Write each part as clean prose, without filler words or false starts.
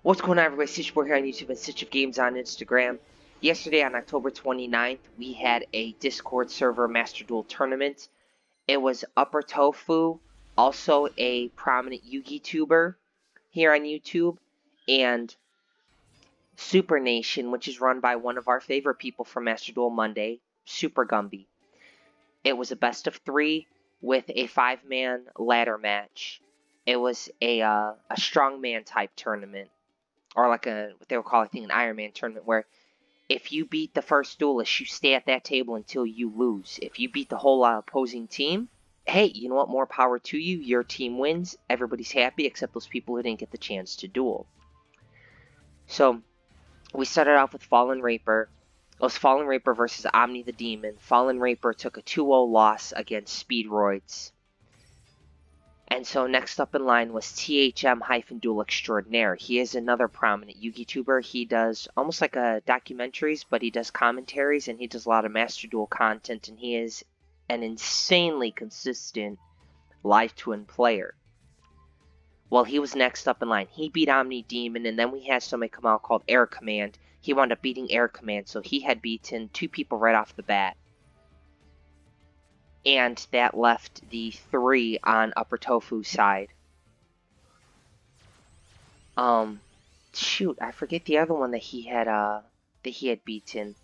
What's going on, everybody? Stitchboard here on YouTube and Stitch of Games on Instagram. Yesterday, on October 29th, we had a Discord server Master Duel tournament. It was Upper Tofu, also a prominent Yugi tuber here on YouTube, and Super Nation, which is run by one of our favorite people from Master Duel Monday, Super Gumby. It was a best of 3 with a 5-man ladder match. It was a strongman type tournament. Or like what they would call, I think, an Iron Man tournament, where if you beat the first duelist, you stay at that table until you lose. If you beat the whole opposing team, hey, you know what? More power to you. Your team wins. Everybody's happy except those people who didn't get the chance to duel. So we started off with Fallen Raper. It was Fallen Raper versus Omni the Demon. Fallen Raper took a 2-0 loss against Speedroids. And so next up in line was THM-Duel Extraordinaire. He is another prominent Yugi tuber. He does almost like documentaries, but he does commentaries, and he does a lot of Master Duel content, and he is an insanely consistent live twin player. Well, he was next up in line. He beat Omni Demon, and then we had somebody come out called Air Command. He wound up beating Air Command, so he had beaten 2 people right off the bat. And that left the 3 on Upper Tofu's side. Shoot, I forget the other one that he had beaten.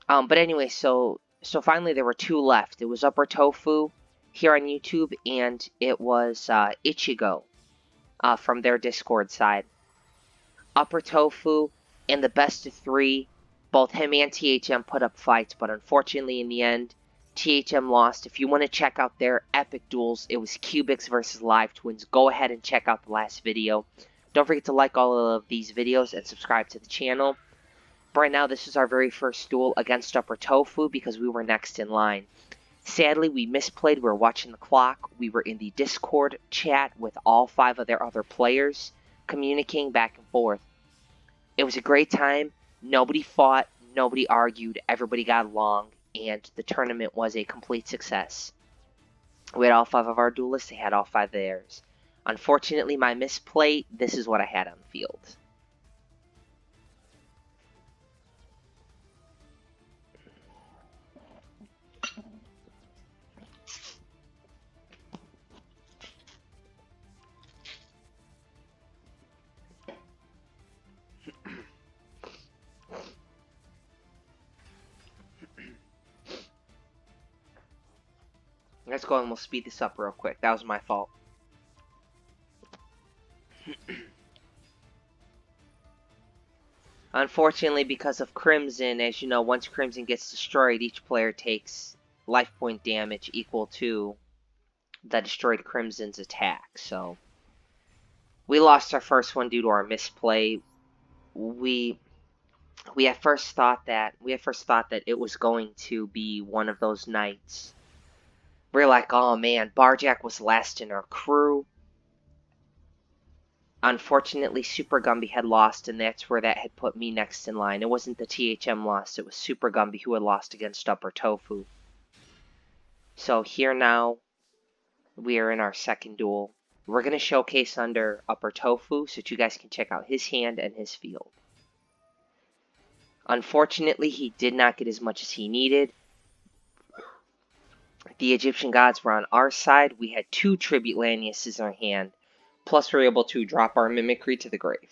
But anyway, so finally there were 2 left. It was Upper Tofu here on YouTube, and it was Ichigo from their Discord side. Upper Tofu in the best of 3. Both him and THM put up fights, but unfortunately in the end, THM lost. If you want to check out their epic duels, it was Cubics versus Live Twins. Go ahead and check out the last video. Don't forget to like all of these videos and subscribe to the channel. But right now, this is our very first duel against Upper Tofu because we were next in line. Sadly, we misplayed. We were watching the clock. We were in the Discord chat with all 5 of their other players, communicating back and forth. It was a great time. Nobody fought, nobody argued, everybody got along, and the tournament was a complete success. We had all 5 of our duelists, they had all 5 of theirs. Unfortunately, my misplay, this is what I had on the field. Let's go and we'll speed this up real quick. That was my fault. Unfortunately, because of Crimson, as you know, once Crimson gets destroyed, each player takes life point damage equal to the destroyed Crimson's attack. So we lost our first one due to our misplay. We at first thought that it was going to be one of those nights. We're like, oh man, Barjack was last in our crew. Unfortunately, Super Gumby had lost, and that's where that had put me next in line. It wasn't the THM lost, it was Super Gumby who had lost against Upper Tofu. So here now, we are in our second duel. We're going to showcase under Upper Tofu so that you guys can check out his hand and his field. Unfortunately, he did not get as much as he needed. The Egyptian gods were on our side. We had 2 Tribute Laniuses in our hand. Plus, we were able to drop our Mimicry to the grave.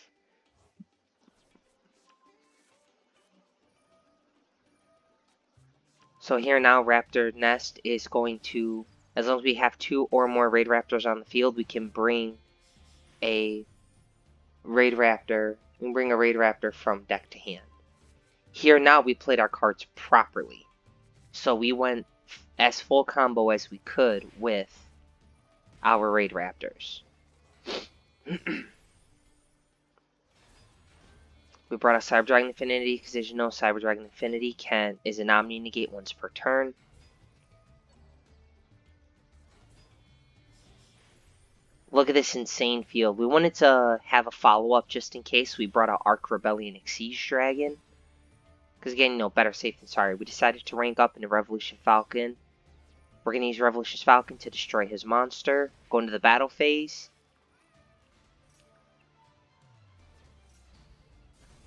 So here now, Raptor Nest is going to, as long as we have 2 or more Raidraptors on the field, we can bring a Raidraptor. We can bring a Raidraptor from deck to hand. Here now, we played our cards properly. So we went as full combo as we could with our Raidraptors. We brought out Cyber Dragon Infinity because, as you know, Cyber Dragon Infinity is an Omni Negate once per turn. Look at this insane field. We wanted to have a follow-up just in case. We brought out Arc Rebellion Exige Dragon. Because again, you know, better safe than sorry. We decided to rank up into Revolution Falcon. We're going to use Revolution's Falcon to destroy his monster. Go into the battle phase.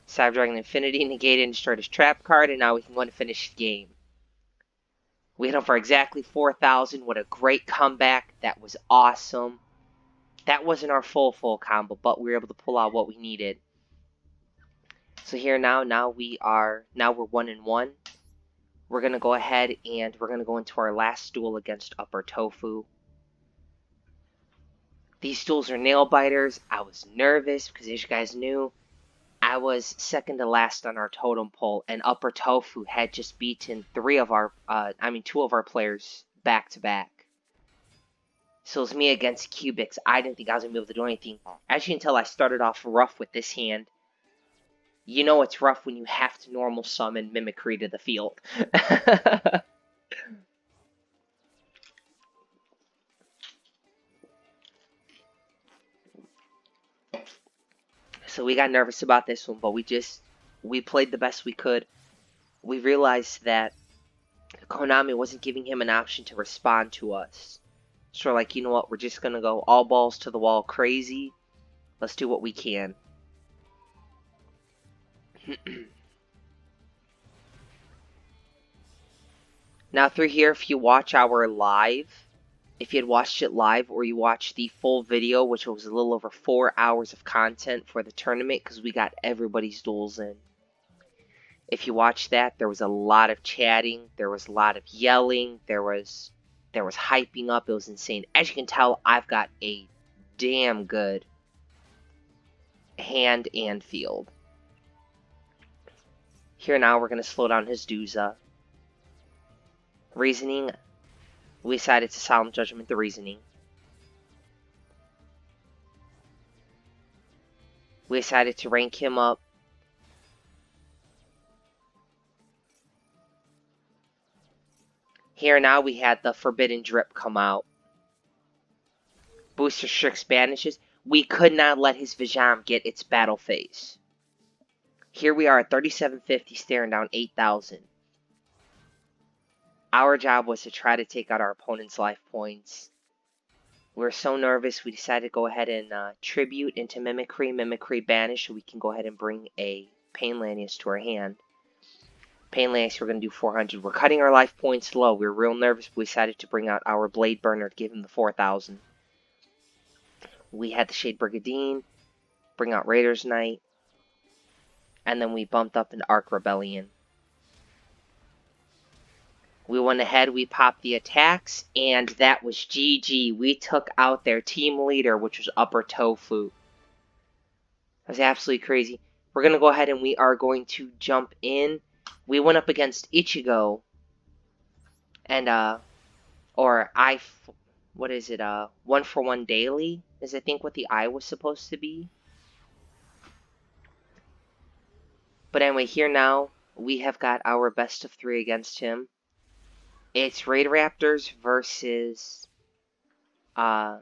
Cyber Dragon Infinity negated and destroyed his trap card, and now we can go and finish the game. We hit him for exactly 4,000. What a great comeback. That was awesome. That wasn't our full combo, but we were able to pull out what we needed. So here now we're 1-1. We're going to go ahead and we're going to go into our last duel against Upper Tofu. These duels are nail biters. I was nervous because, as you guys knew, I was second to last on our totem pole, and Upper Tofu had just beaten two of our players back to back. So it was me against Cubics. I didn't think I was going to be able to do anything. As you can tell, I started off rough with this hand. You know it's rough when you have to normal summon Mimicry to the field. So we got nervous about this one, but we played the best we could. We realized that Konami wasn't giving him an option to respond to us. So we're like, you know what, we're just going to go all balls to the wall crazy. Let's do what we can. Now through here, if you watch our live, if you had watched it live or you watched the full video, which was a little over 4 hours of content for the tournament because we got everybody's duels in. If you watched that, there was a lot of chatting, there was a lot of yelling, there was hyping up. It was insane. As you can tell, I've got a damn good hand and field. Here now, we're going to slow down his Duza. Reasoning, we decided to Solemn Judgment the Reasoning. We decided to rank him up. Here now we had the Forbidden Drip come out. Booster Strix banishes. We could not let his Vijam get its battle phase. Here we are at 3750, staring down 8,000. Our job was to try to take out our opponent's life points. We were so nervous, we decided to go ahead and tribute into Mimicry banish, so we can go ahead and bring a Pain Lanius to our hand. Pain Lanius, we're going to do 400. We're cutting our life points low. We were real nervous, but we decided to bring out our Blade Burner to give him the 4,000. We had the Shade Brigadine, bring out Raider's Knight, and then we bumped up into Arc Rebellion. We went ahead, we popped the attacks, and that was GG. We took out their team leader, which was Upper Tofu. That was absolutely crazy. We're going to go ahead and we are going to jump in. We went up against Ichigo, and, what is it, 1-for-1 daily, is I think what the I was supposed to be. But anyway, here now, we have got our best of 3 against him. It's Raidraptors versus I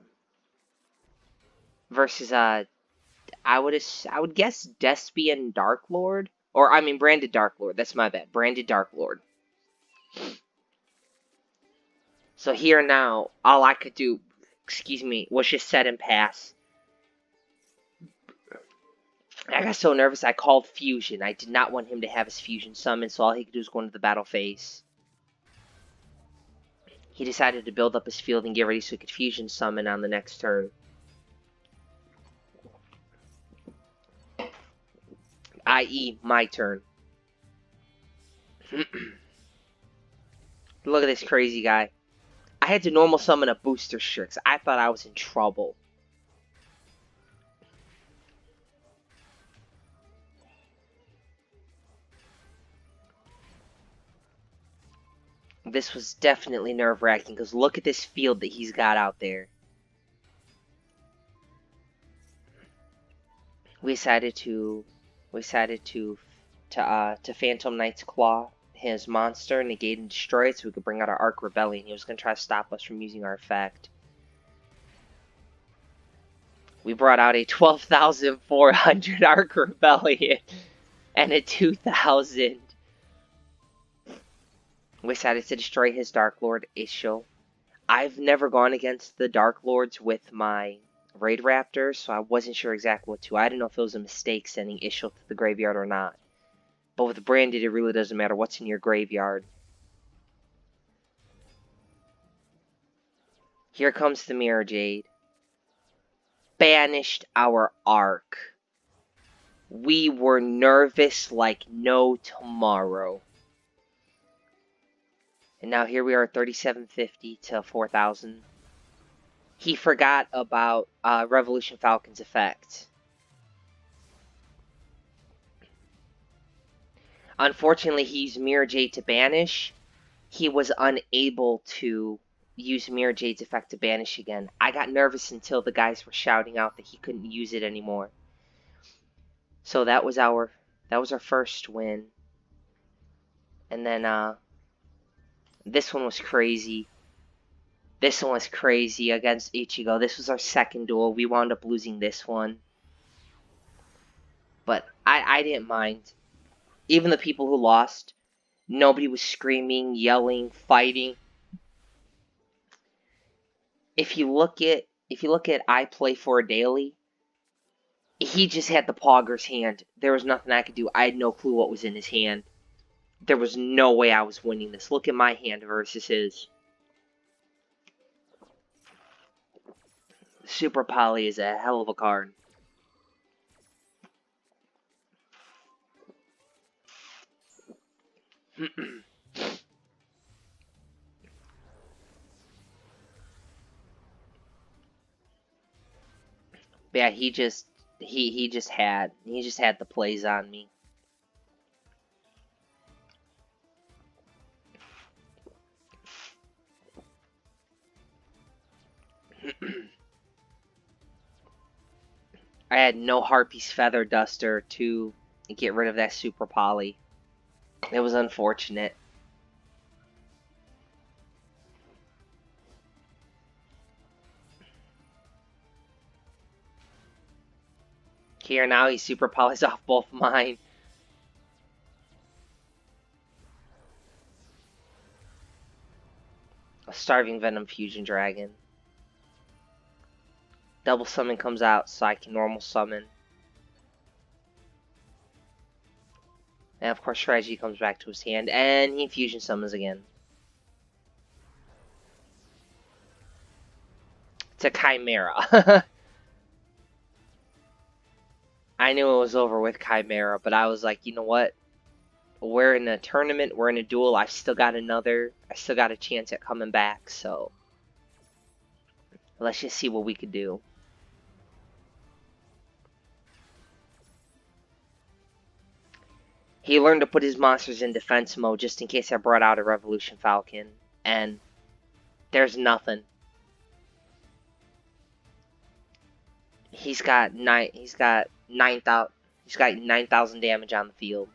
would guess Despian Darklord. Or, I mean, Branded Darklord. That's my bad. Branded Darklord. So here now, all I could do, was just set and pass. I got so nervous, I called Fusion. I did not want him to have his Fusion summon, so all he could do was go into the battle phase. He decided to build up his field and get ready so he could Fusion summon on the next turn. I.e., my turn. Look at this crazy guy. I had to normal summon a Booster Strix. I thought I was in trouble. This was definitely nerve-wracking because look at this field that he's got out there. We decided to Phantom Knight's Claw his monster, negate and destroy it so we could bring out our Arc Rebellion. He was going to try to stop us from using our effect. We brought out a 12,400 Arc Rebellion and a 2,000. We decided to destroy his Darklord Ishil. I've never gone against the Darklords with my Raidraptors, so I wasn't sure exactly what to. I didn't know if it was a mistake sending Ishil to the graveyard or not. But with Branded, it really doesn't matter what's in your graveyard. Here comes the Mirror Jade. Banished our Ark. We were nervous like no tomorrow. And now here we are, 3750 to 4000. He forgot about Revolution Falcon's effect. Unfortunately, he used Mirror Jade to banish. He was unable to use Mirror Jade's effect to banish again. I got nervous until the guys were shouting out that he couldn't use it anymore. So that was our first win. And then this one was crazy. This one was crazy against Ichigo. This was our second duel. We wound up losing this one. But I didn't mind. Even the people who lost, nobody was screaming, yelling, fighting. If you look at I Play for a Daily, he just had the Pogger's hand. There was nothing I could do. I had no clue what was in his hand. There was no way I was winning this. Look at my hand versus his. Super Poly is a hell of a card. Yeah, he just had the plays on me. I had no Harpy's Feather Duster to get rid of that Super Poly. It was unfortunate. Here now he Super Polys off both mine. A Starving Venom Fusion Dragon. Double Summon comes out so I can normal summon. And of course Strategy comes back to his hand and he Fusion Summons again. It's a Chimera. I knew it was over with Chimera, but I was like, you know what? We're in a tournament, we're in a duel, I still got a chance at coming back, so let's just see what we could do. He learned to put his monsters in defense mode just in case I brought out a Revolution Falcon, and there's nothing. He's got 9,000 damage on the field.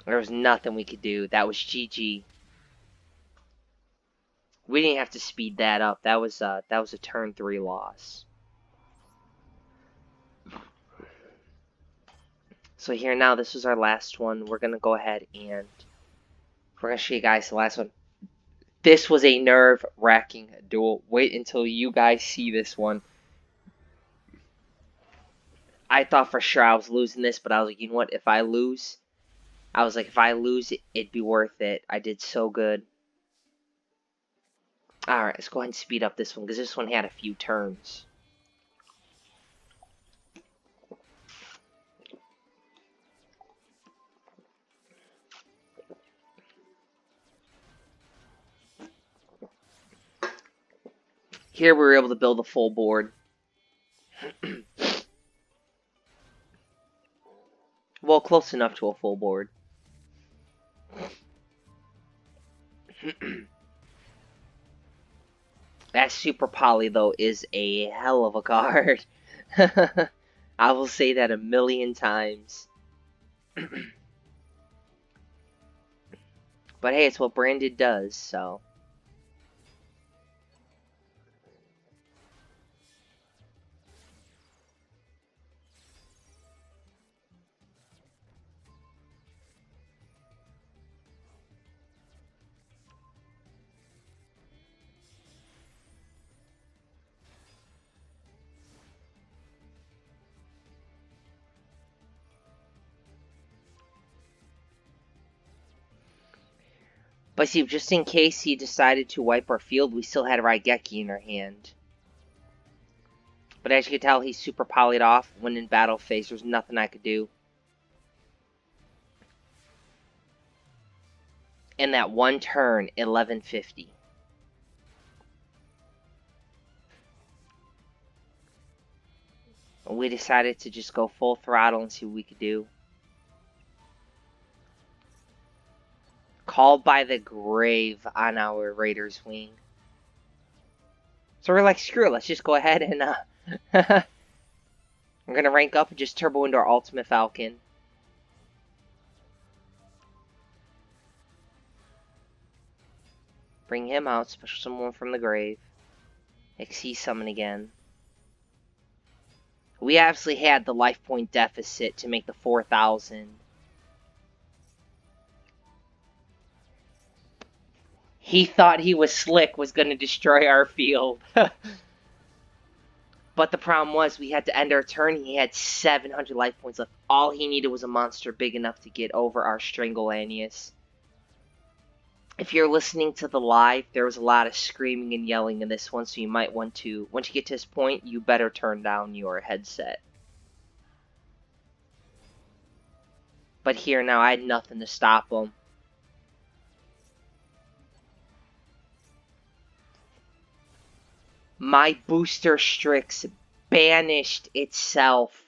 There was nothing we could do. That was GG. We didn't have to speed that up. That was a turn 3 loss. So here now, this was our last one. We're gonna go ahead and we're gonna show you guys the last one. This was a nerve-wracking duel. Wait until you guys see this one. I thought for sure I was losing this, but I was like, you know what? If I lose, it'd be worth it. I did so good. Alright, let's go ahead and speed up this one, because this one had a few turns. Here we were able to build a full board. Well, close enough to a full board. That Super Poly, though, is a hell of a card. I will say that a million times. But hey, it's what Branded does, so. But see, just in case he decided to wipe our field, we still had a Raigeki in our hand. But as you can tell, he's super polyed off. When in battle phase, there's nothing I could do. And that one turn, 1150. We decided to just go full throttle and see what we could do. Called by the grave on our Raider's wing. So we're like, screw it, let's just go ahead and we're gonna rank up and just turbo into our Ultimate Falcon. Bring him out, special summon from the grave. XC summon again. We obviously had the life point deficit to make the 4,000. He thought he was slick, was going to destroy our field. But the problem was we had to end our turn. He had 700 life points left. All he needed was a monster big enough to get over our Strangleanius. If you're listening to the live, there was a lot of screaming and yelling in this one, so you might want to, once you get to this point, you better turn down your headset. But here now, I had nothing to stop him. My booster Strix banished itself.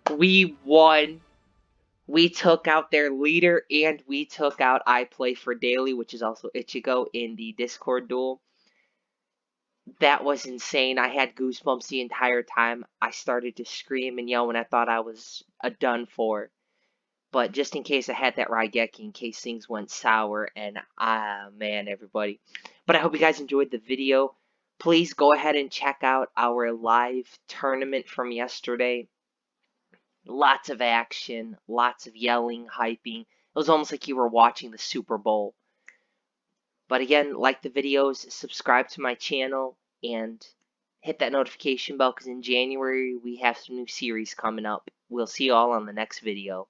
We won. We took out their leader, and we took out I Play for Daily, which is also Ichigo, in the Discord duel. That was insane. I had goosebumps the entire time. I started to scream and yell when I thought I was done for. But just in case I had that Raigeki, in case things went sour, and man, everybody. But I hope you guys enjoyed the video. Please go ahead and check out our live tournament from yesterday. Lots of action, lots of yelling, hyping. It was almost like you were watching the Super Bowl. But again, like the videos, subscribe to my channel, and hit that notification bell because in January we have some new series coming up. We'll see you all on the next video.